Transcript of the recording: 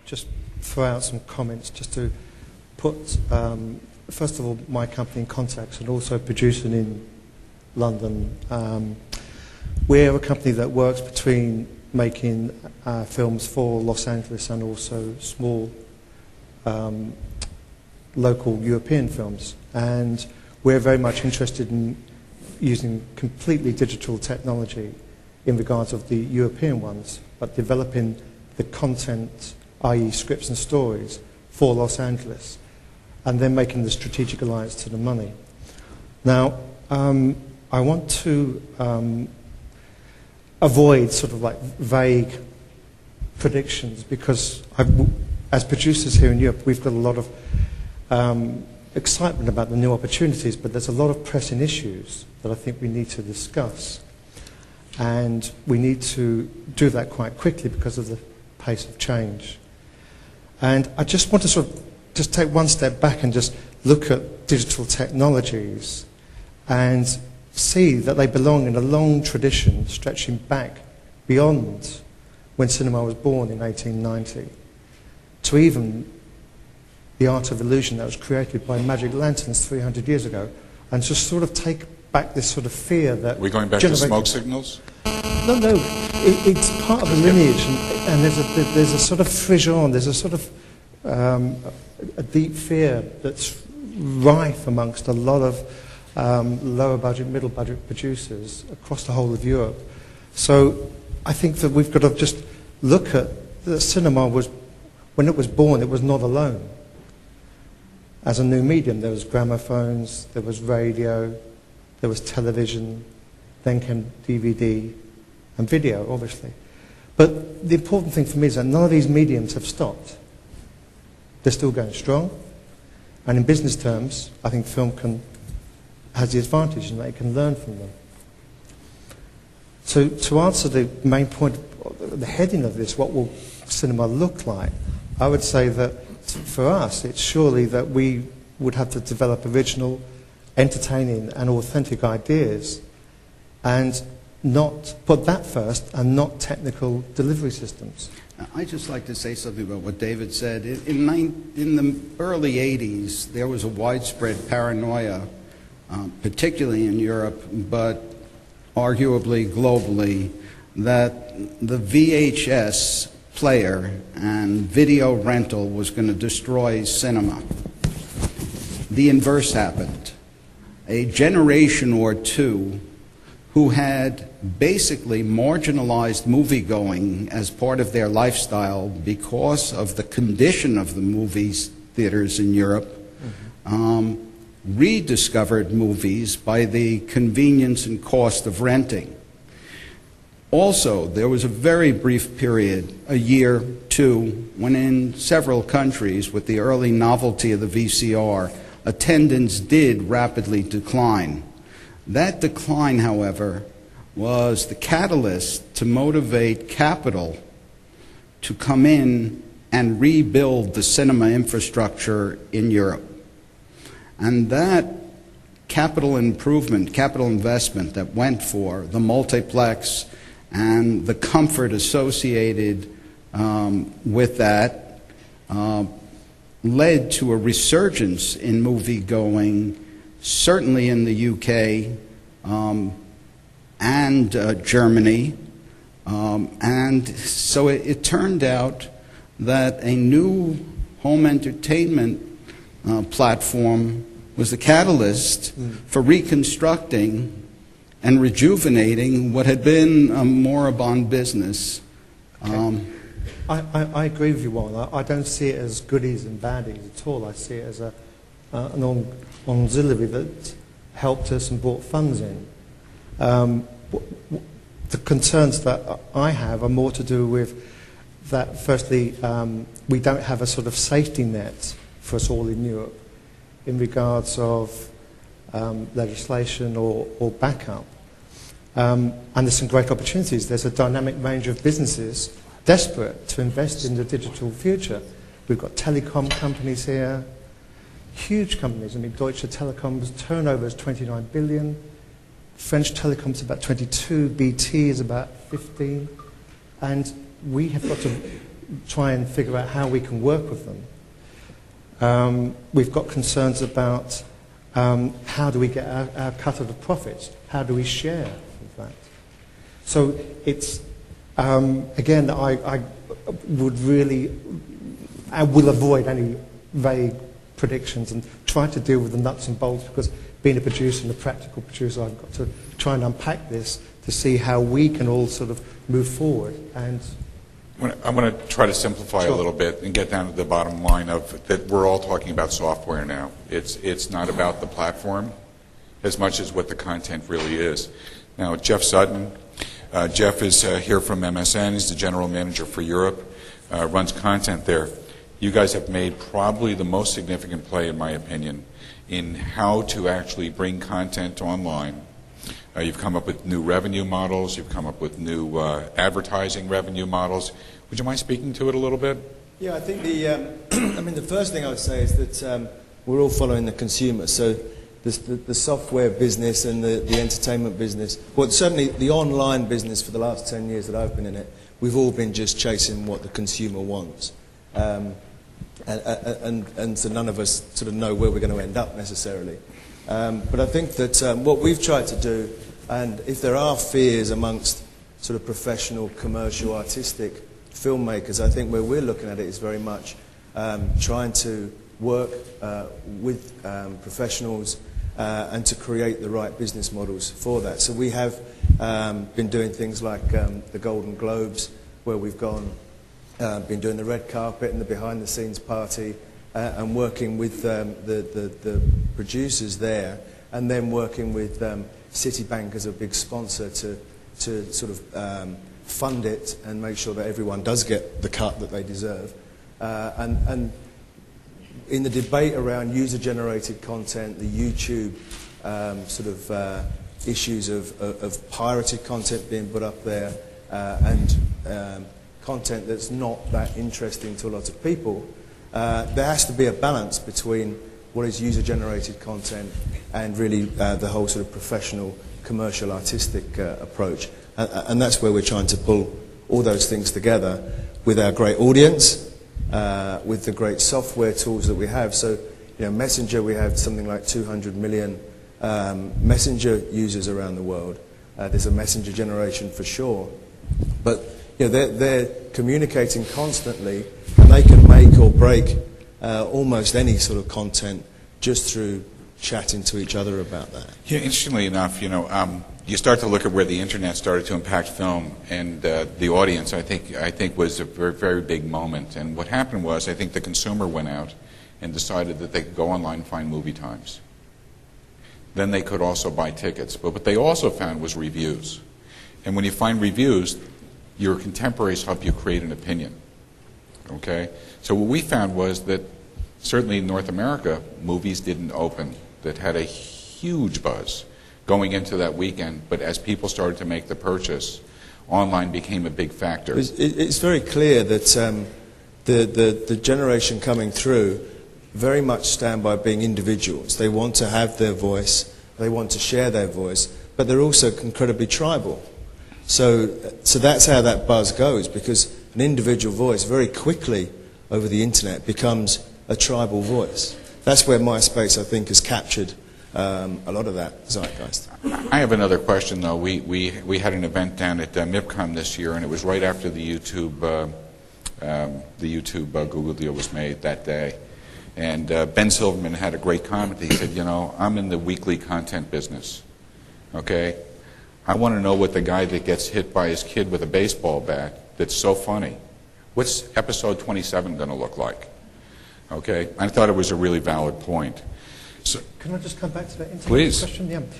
Just throw out some comments just to put, first of all, my company in context and also producing in London. We're a company that works between making films for Los Angeles and also small local European films. And we're very much interested in using completely digital technology in regards of the European ones, but developing the content, i.e. scripts and stories, for Los Angeles, and then making the strategic alliance to the money. Now, I want to avoid sort of like vague predictions because as producers here in Europe, we've got a lot of excitement about the new opportunities, but there's a lot of pressing issues that I think we need to discuss. And we need to do that quite quickly because of the pace of change. And I just want to sort of just take one step back and just look at digital technologies and see that they belong in a long tradition stretching back beyond when cinema was born in 1890 to even the art of illusion that was created by magic lanterns 300 years ago, and just sort of take back this sort of fear that... We're going back to smoke signals? No, it's part of the lineage, and there's a sort of frisson, there's a sort of a deep fear that's rife amongst a lot of lower budget, middle budget producers across the whole of Europe. So I think that we've got to just look at the cinema when it was born, it was not alone. As a new medium, there was gramophones, there was radio, there was television, then came DVD and video, obviously. But the important thing for me is that none of these mediums have stopped. They're still going strong. And in business terms, I think film has the advantage in that it can learn from them. So to answer the main point, the heading of this, what will cinema look like, I would say that for us, it's surely that we would have to develop original, entertaining and authentic ideas and not put that first and not technical delivery systems. I'd just like to say something about what David said. In the early 80s, there was a widespread paranoia, particularly in Europe, but arguably globally, that the VHS player and video rental was going to destroy cinema. The inverse happened. A generation or two who had basically marginalized movie-going as part of their lifestyle because of the condition of the movie theaters in Europe, rediscovered movies by the convenience and cost of renting. Also, there was a very brief period, a year, two, when in several countries, with the early novelty of the VCR, attendance did rapidly decline. That decline, however, was the catalyst to motivate capital to come in and rebuild the cinema infrastructure in Europe. And that capital improvement, capital investment that went for the multiplex and the comfort associated with that led to a resurgence in movie-going, certainly in the UK and Germany. And so it turned out that a new home entertainment platform was the catalyst for reconstructing and rejuvenating what had been a moribund business. Okay. I agree with you, Warren. I don't see it as goodies and baddies at all. I see it as an auxiliary that helped us and brought funds in. The concerns that I have are more to do with that, firstly, we don't have a sort of safety net for us all in Europe in regards of legislation or backup. And there's some great opportunities. There's a dynamic range of businesses desperate to invest in the digital future. We've got telecom companies here, huge companies. I mean, Deutsche Telekom's turnover is 29 billion. French Telecom's about 22. BT is about 15. And we have got to try and figure out how we can work with them. We've got concerns about how do we get our cut of the profits? How do we share, in fact? So it's, again, I will avoid any vague predictions and try to deal with the nuts and bolts, because being a producer and a practical producer, I've got to try and unpack this to see how we can all sort of move forward. And I'm going to try to simplify a little bit and get down to the bottom line of that we're all talking about software now. It's not about the platform as much as what the content really is. Now, Geoff Sutton, Geoff is here from MSN. He's the general manager for Europe, runs content there. You guys have made probably the most significant play, in my opinion, in how to actually bring content online. You've come up with new revenue models. You've come up with new advertising revenue models. Would you mind speaking to it a little bit? Yeah, I think the first thing I would say is that we're all following the consumer. So the software business and the entertainment business, well, certainly the online business for the last 10 years that I've been in it, we've all been just chasing what the consumer wants. And so none of us sort of know where we're going to end up necessarily. But I think that what we've tried to do, and if there are fears amongst sort of professional, commercial, artistic filmmakers, I think where we're looking at it is very much trying to work with professionals and to create the right business models for that. So we have been doing things like the Golden Globes, where we've been doing the red carpet and the behind-the-scenes party, and working with the producers there, and then working with Citibank as a big sponsor to sort of fund it and make sure that everyone does get the cut that they deserve. And in the debate around user-generated content, the YouTube sort of issues of pirated content being put up there, and content that's not that interesting to a lot of people, there has to be a balance between what is user-generated content and really the whole sort of professional, commercial, artistic approach. And that's where we're trying to pull all those things together with our great audience, with the great software tools that we have. So, Messenger, we have something like 200 million Messenger users around the world. There's a Messenger generation for sure. But they're communicating constantly, and they can make or break almost any sort of content just through chatting to each other about that. Yeah, interestingly enough, you start to look at where the internet started to impact film, and the audience, I think was a very, very big moment. And what happened was, I think the consumer went out and decided that they could go online and find movie times. Then they could also buy tickets. But what they also found was reviews. And when you find reviews, your contemporaries help you create an opinion. Okay? So what we found was that certainly in North America, movies didn't open that had a huge buzz going into that weekend, but as people started to make the purchase, online became a big factor. It's very clear that the generation coming through very much stand by being individuals. They want to have their voice, they want to share their voice, but they're also incredibly tribal. So that's how that buzz goes, because an individual voice very quickly over the internet becomes a tribal voice. That's where MySpace, I think, has captured a lot of that zeitgeist. I have another question, though. We had an event down at MIPCOM this year, and it was right after the YouTube Google deal was made that day. And Ben Silverman had a great comment. He said, I'm in the weekly content business, okay? I want to know what the guy that gets hit by his kid with a baseball bat that's so funny, what's episode 27 going to look like? Okay? I thought it was a really valid point. So, can I just come back to that internet please. question? Yeah.